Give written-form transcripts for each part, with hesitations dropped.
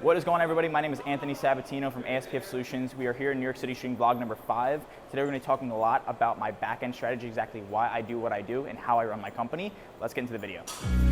What is going on, everybody? My name is Anthony Sabatino from ASPF Solutions. We are here in New York City shooting vlog number 5. Today we're going to be talking a lot about my back-end strategy, exactly why I do what I do and how I run my company. Let's get into the video.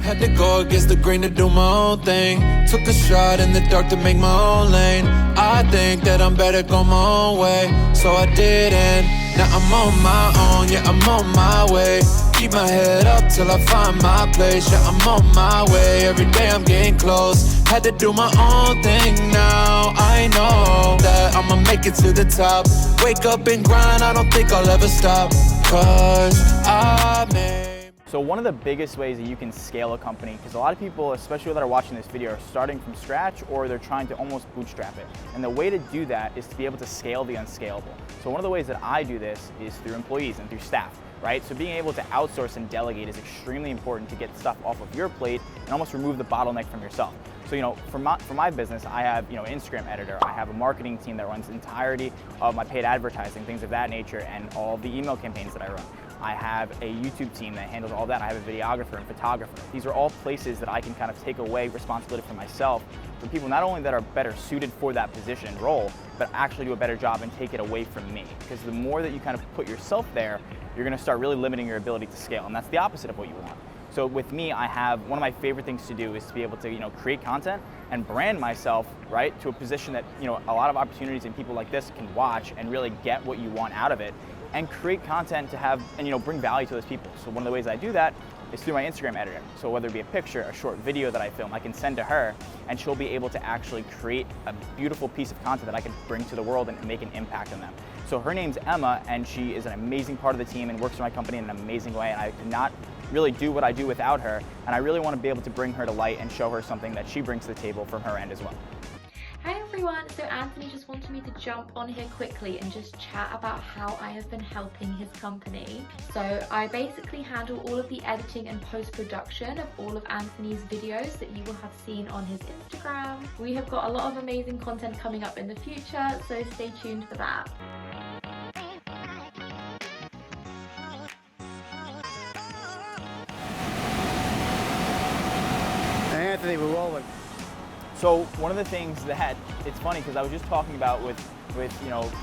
Had to go against the grain to do my own thing. Took a shot in the dark to make my own lane. I think that I'm better go my own way, so I didn't. Now I'm on my own, yeah, I'm on my way. Keep my head up till I find my place. Yeah, I'm on my way, every day I'm getting close. Had to do my own thing now. I know that I'ma make it to the top. Wake up and grind, I don't think I'll ever stop, 'cause I made. So one of the biggest ways that you can scale a company, because a lot of people, especially that are watching this video, are starting from scratch or they're trying to almost bootstrap it. And the way to do that is to be able to scale the unscalable. So one of the ways that I do this is through employees and through staff. Right? So being able to outsource and delegate is extremely important to get stuff off of your plate and almost remove the bottleneck from yourself. So, for my business, I have, an Instagram editor, I have a marketing team that runs the entirety of my paid advertising, things of that nature, and all the email campaigns that I run. I have a YouTube team that handles all that. I have a videographer and photographer. These are all places that I can kind of take away responsibility for myself for people not only that are better suited for that position and role, but actually do a better job and take it away from me. Because the more that you kind of put yourself there, you're gonna start really limiting your ability to scale. And that's the opposite of what you want. So with me, I have one of my favorite things to do is to be able to, create content and brand myself, right, to a position that, a lot of opportunities and people like this can watch and really get what you want out of it and create content to have and, bring value to those people. So one of the ways I do that is through my Instagram editor. So whether it be a picture, a short video that I film, I can send to her and she'll be able to actually create a beautiful piece of content that I can bring to the world and make an impact on them. So her name's Emma and she is an amazing part of the team and works for my company in an amazing way, and I could not really do what I do without her, and I really want to be able to bring her to light and show her something that she brings to the table from her end as well. Hi everyone, so Anthony just wanted me to jump on here quickly and just chat about how I have been helping his company. So I basically handle all of the editing and post-production of all of Anthony's videos that you will have seen on his Instagram. We have got a lot of amazing content coming up in the future, so stay tuned for that. Anthony, we're rolling. So one of the things that, it's funny because I was just talking about with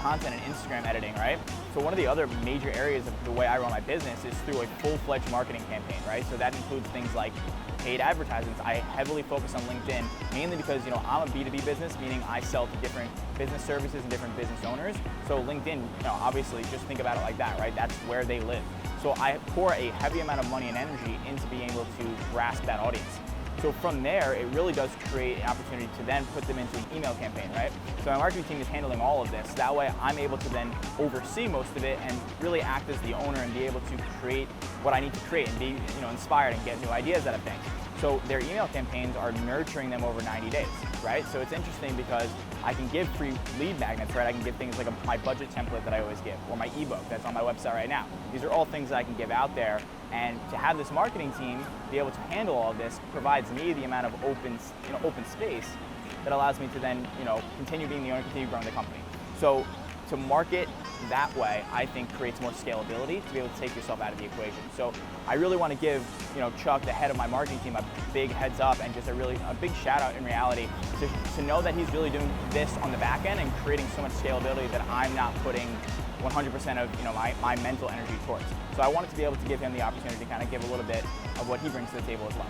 content and Instagram editing, right? So one of the other major areas of the way I run my business is through a full-fledged marketing campaign, right? So that includes things like paid advertisements. I heavily focus on LinkedIn, mainly because, I'm a B2B business, meaning I sell to different business services and different business owners. So LinkedIn, obviously just think about it like that, right? That's where they live. So I pour a heavy amount of money and energy into being able to grasp that audience. So from there, it really does create an opportunity to then put them into an email campaign, right? So my marketing team is handling all of this. That way I'm able to then oversee most of it and really act as the owner and be able to create what I need to create and be inspired and get new ideas out of things. So their email campaigns are nurturing them over 90 days, right? So it's interesting because I can give free lead magnets, right? I can give things like my budget template that I always give, or my ebook that's on my website right now. These are all things that I can give out there, and to have this marketing team be able to handle all of this provides me the amount of open space that allows me to then, continue being the owner, continue growing the company. So to market that way, I think creates more scalability to be able to take yourself out of the equation. So I really want to give, Chuck, the head of my marketing team, a big heads up and just a big shout out in reality to know that he's really doing this on the back end and creating so much scalability that I'm not putting 100% of my mental energy towards. So I wanted to be able to give him the opportunity to kind of give a little bit of what he brings to the table as well.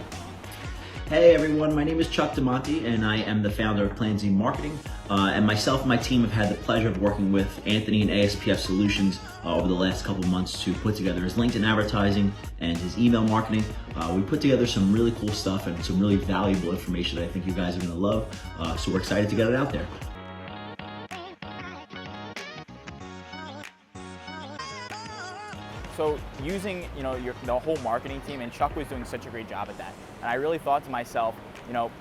Hey everyone, my name is Chuck DeMonte and I am the founder of Plan Z Marketing. And myself and my team have had the pleasure of working with Anthony and ASPF Solutions over the last couple months to put together his LinkedIn advertising and his email marketing. We put together some really cool stuff and some really valuable information that I think you guys are going to love. So we're excited to get it out there. So using, the whole marketing team, and Chuck was doing such a great job at that. And I really thought to myself,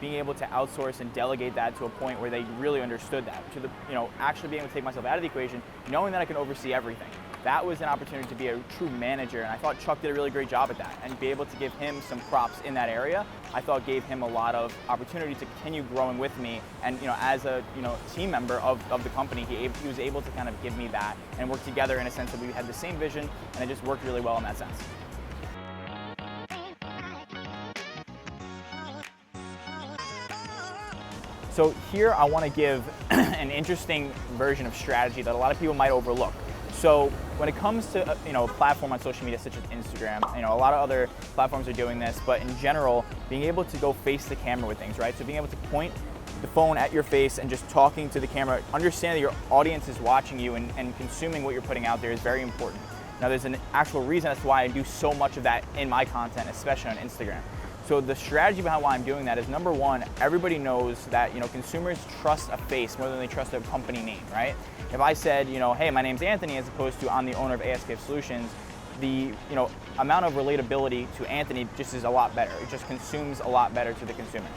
being able to outsource and delegate that to a point where they really understood that, to the, actually being able to take myself out of the equation, knowing that I can oversee everything. That was an opportunity to be a true manager, and I thought Chuck did a really great job at that. And be able to give him some props in that area, I thought gave him a lot of opportunity to continue growing with me. And as a team member of the company, he was able to kind of give me that and work together in a sense that we had the same vision, and it just worked really well in that sense. So here I want to give an interesting version of strategy that a lot of people might overlook. So when it comes to a platform on social media such as Instagram, a lot of other platforms are doing this, but in general, being able to go face the camera with things, right? So being able to point the phone at your face and just talking to the camera, understand that your audience is watching you and consuming what you're putting out there is very important. Now there's an actual reason as to why I do so much of that in my content, especially on Instagram. So the strategy behind why I'm doing that is, number one, everybody knows that consumers trust a face more than they trust a company name, right? If I said, hey, my name's Anthony, as opposed to I'm the owner of ASPF Solutions, the amount of relatability to Anthony just is a lot better. It just consumes a lot better to the consumer.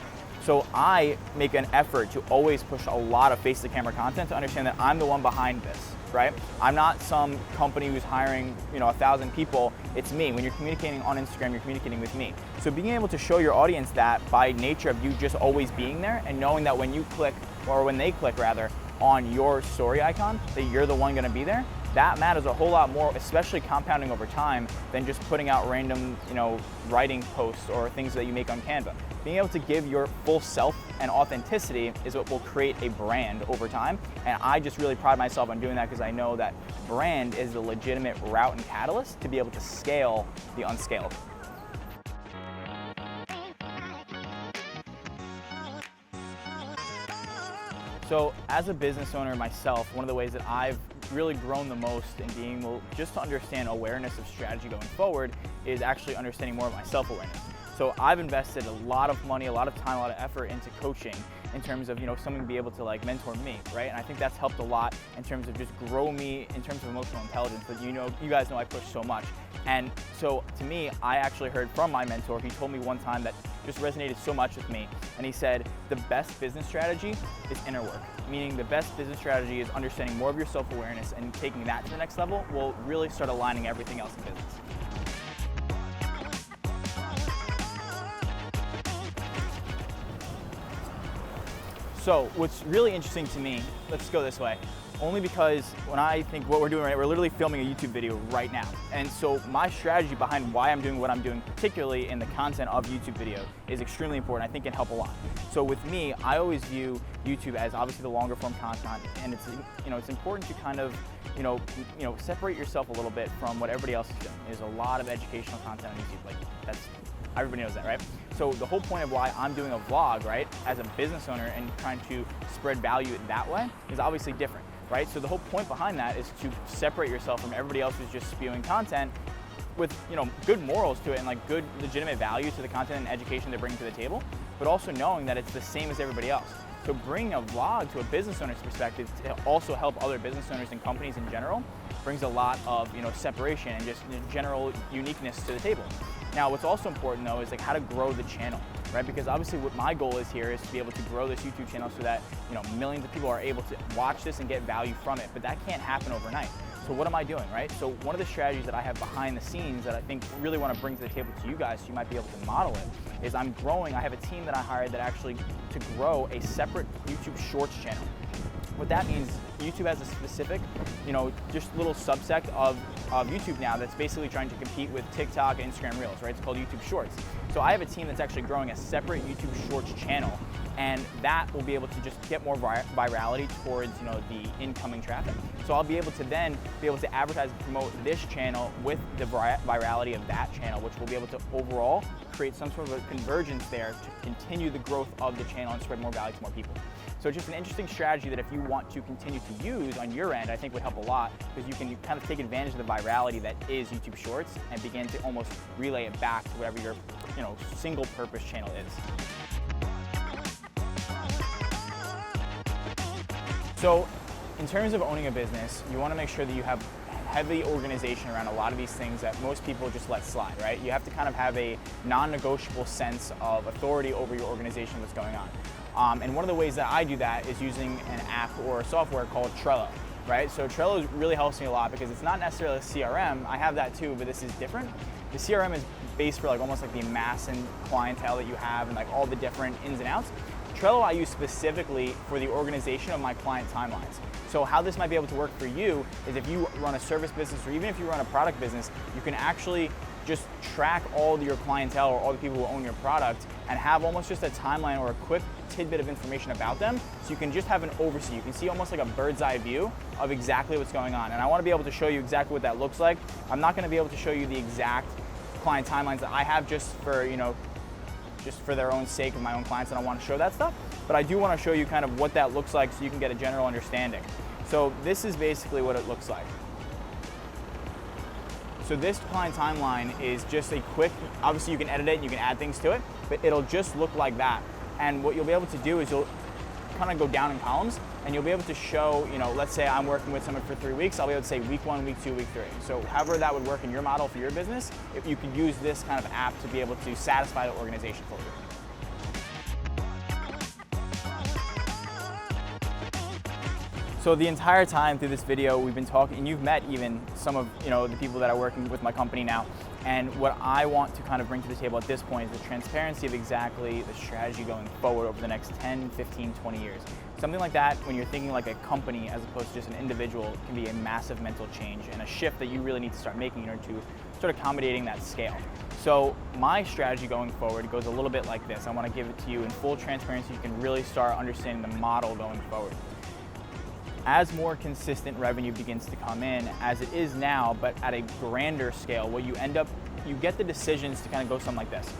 So I make an effort to always push a lot of face-to-camera content to understand that I'm the one behind this, right? I'm not some company who's hiring 1,000 people. It's me. When you're communicating on Instagram, you're communicating with me. So being able to show your audience that by nature of you just always being there and knowing that when you click, or when they click rather, on your story icon, that you're the one gonna be there, that matters a whole lot more, especially compounding over time, than just putting out random, writing posts or things that you make on Canva. Being able to give your full self and authenticity is what will create a brand over time. And I just really pride myself on doing that because I know that brand is the legitimate route and catalyst to be able to scale the unscalable. So as a business owner myself, one of the ways that I've really grown the most in being able just to understand awareness of strategy going forward is actually understanding more of my self-awareness. So I've invested a lot of money, a lot of time, a lot of effort into coaching in terms of someone to be able to mentor me, right? And I think that's helped a lot in terms of just grow me in terms of emotional intelligence that you guys know I push so much. And so to me, I actually heard from my mentor. He told me one time that just resonated so much with me. And he said, the best business strategy is inner work, meaning the best business strategy is understanding more of your self-awareness, and taking that to the next level will really start aligning everything else in business. So what's really interesting to me, let's go this way, only because when I think what we're doing right, we're literally filming a YouTube video right now. And so my strategy behind why I'm doing what I'm doing, particularly in the content of YouTube video, is extremely important. I think it can help a lot. So with me, I always view YouTube as obviously the longer form content, and it's important to kind of separate yourself a little bit from what everybody else is doing. There's a lot of educational content on YouTube, everybody knows that, right? So the whole point of why I'm doing a vlog, right, as a business owner and trying to spread value that way is obviously different, right? So the whole point behind that is to separate yourself from everybody else who's just spewing content with good morals to it and good legitimate value to the content and education they're bringing to the table, but also knowing that it's the same as everybody else. So bringing a vlog to a business owner's perspective to also help other business owners and companies in general brings a lot of separation and just general uniqueness to the table. Now, what's also important though is how to grow the channel, right? Because obviously what my goal is here is to be able to grow this YouTube channel so that millions of people are able to watch this and get value from it, but that can't happen overnight. So what am I doing, right? So one of the strategies that I have behind the scenes that I think really want to bring to the table to you guys so you might be able to model it is I have a team that I hired that actually to grow a separate YouTube Shorts channel. What that means, YouTube has a specific, just little subsect of YouTube now that's basically trying to compete with TikTok and Instagram Reels, right? It's called YouTube Shorts. So I have a team that's actually growing a separate YouTube Shorts channel, and that will be able to just get more virality towards, the incoming traffic. So I'll be able to then advertise and promote this channel with the virality of that channel, which will be able to overall create some sort of a convergence there to continue the growth of the channel and spread more value to more people. So it's just an interesting strategy that if you want to continue to use on your end, I think would help a lot, because you can kind of take advantage of the virality that is YouTube Shorts and begin to almost relay it back to whatever your single purpose channel is. So in terms of owning a business, you want to make sure that you have heavy organization around a lot of these things that most people just let slide, right? You have to kind of have a non-negotiable sense of authority over your organization, what's going on. And one of the ways that I do that is using an app or a software called Trello, right? So Trello really helps me a lot because it's not necessarily a CRM. I have that too, but this is different. The CRM is based for almost the mass and clientele that you have and all the different ins and outs. Trello I use specifically for the organization of my client timelines. So how this might be able to work for you is if you run a service business or even if you run a product business, you can actually just track all your clientele or all the people who own your product and have almost just a timeline or a quick tidbit of information about them, so you can just have an overview. You can see almost like a bird's eye view of exactly what's going on. And I want to be able to show you exactly what that looks like. I'm not going to be able to show you the exact client timelines that I have just for, just for their own sake of my own clients, and I want to show that stuff. But I do want to show you kind of what that looks like so you can get a general understanding. So this is basically what it looks like. So this client timeline is just a quick, obviously you can edit it and you can add things to it, but it'll just look like that. And what you'll be able to do is you'll kind of go down in columns and you'll be able to show, let's say I'm working with someone for 3 weeks, I'll be able to say week 1, week 2, week 3. So however that would work in your model for your business, if you could use this kind of app to be able to satisfy the organization for you. So the entire time through this video, we've been talking, and you've met even some of the people that are working with my company now. And what I want to kind of bring to the table at this point is the transparency of exactly the strategy going forward over the next 10, 15, 20 years. Something like that, when you're thinking like a company as opposed to just an individual, can be a massive mental change and a shift that you really need to start making in order to start accommodating that scale. So my strategy going forward goes a little bit like this. I want to give it to you in full transparency. You can really start understanding the model going forward. As more consistent revenue begins to come in, as it is now, but at a grander scale, what you end up, you get the decisions to kind of go something like this.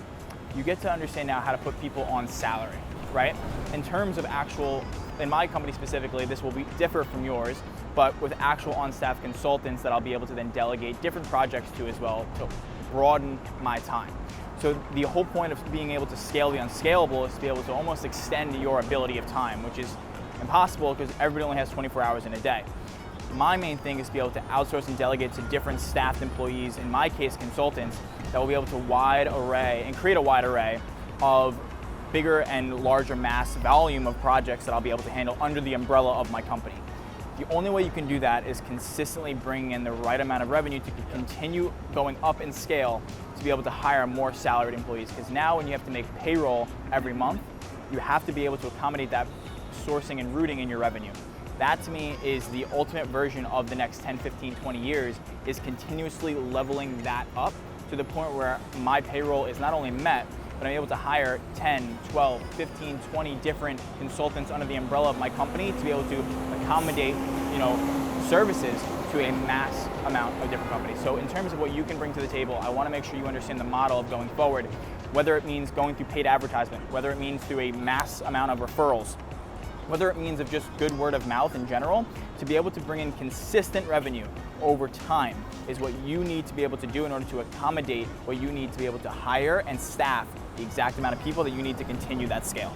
You get to understand now how to put people on salary, right? In terms of actual, in my company specifically, this will differ from yours, but with actual on-staff consultants that I'll be able to then delegate different projects to as well to broaden my time. So the whole point of being able to scale the unscalable is to be able to almost extend your ability of time, which is impossible because everybody only has 24 hours in a day. My main thing is to be able to outsource and delegate to different staffed employees, in my case consultants, that will be able to create a wide array of bigger and larger mass volume of projects that I'll be able to handle under the umbrella of my company. The only way you can do that is consistently bringing in the right amount of revenue to continue going up in scale to be able to hire more salaried employees. Because now when you have to make payroll every month, you have to be able to accommodate that sourcing and routing in your revenue. That to me is the ultimate version of the next 10, 15, 20 years, is continuously leveling that up to the point where my payroll is not only met, but I'm able to hire 10, 12, 15, 20 different consultants under the umbrella of my company to be able to accommodate, services to a mass amount of different companies. So in terms of what you can bring to the table, I want to make sure you understand the model of going forward, whether it means going through paid advertisement, whether it means through a mass amount of referrals, whether it means of just good word of mouth in general. To be able to bring in consistent revenue over time is what you need to be able to do in order to accommodate what you need to be able to hire and staff the exact amount of people that you need to continue that scale.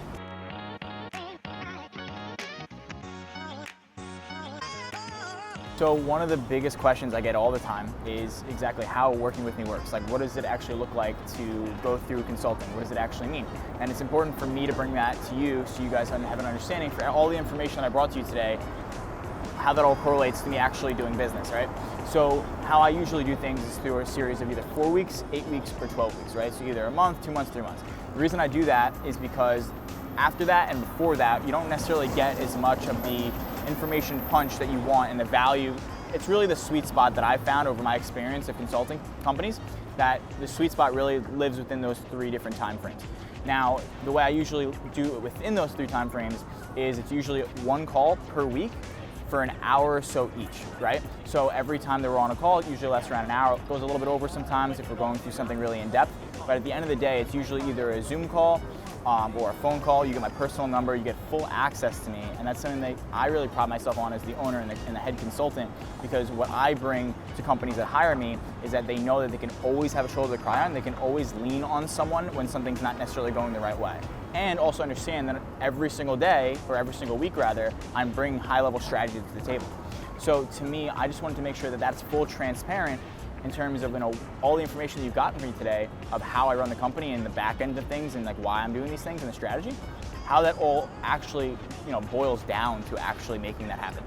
So one of the biggest questions I get all the time is exactly how working with me works. Like, what does it actually look like to go through consulting? What does it actually mean? And it's important for me to bring that to you so you guys have an understanding for all the information that I brought to you today, how that all correlates to me actually doing business, right? So how I usually do things is through a series of either 4 weeks, 8 weeks, or 12 weeks, right? So either a month, 2 months, 3 months. The reason I do that is because after that and before that, you don't necessarily get as much of the information punch that you want and the value. It's really the sweet spot that I've found over my experience of consulting companies, that the sweet spot really lives within those 3 different time frames. Now, the way I usually do it within those 3 time frames is it's usually 1 call per week for an hour or so each, right? So every time that we're on a call, it usually lasts around an hour. It goes a little bit over sometimes if we're going through something really in depth, but at the end of the day, it's usually either a Zoom call or a phone call. You get my personal number, you get full access to me, and that's something that I really pride myself on as the owner and the head consultant, because what I bring to companies that hire me is that they know that they can always have a shoulder to cry on, they can always lean on someone when something's not necessarily going the right way. And also understand that every single day, or every single week rather, I'm bringing high-level strategy to the table. So to me, I just wanted to make sure that that's full transparent in terms of all the information that you've gotten from me today of how I run the company and the back end of things and like why I'm doing these things and the strategy, how that all actually boils down to actually making that happen.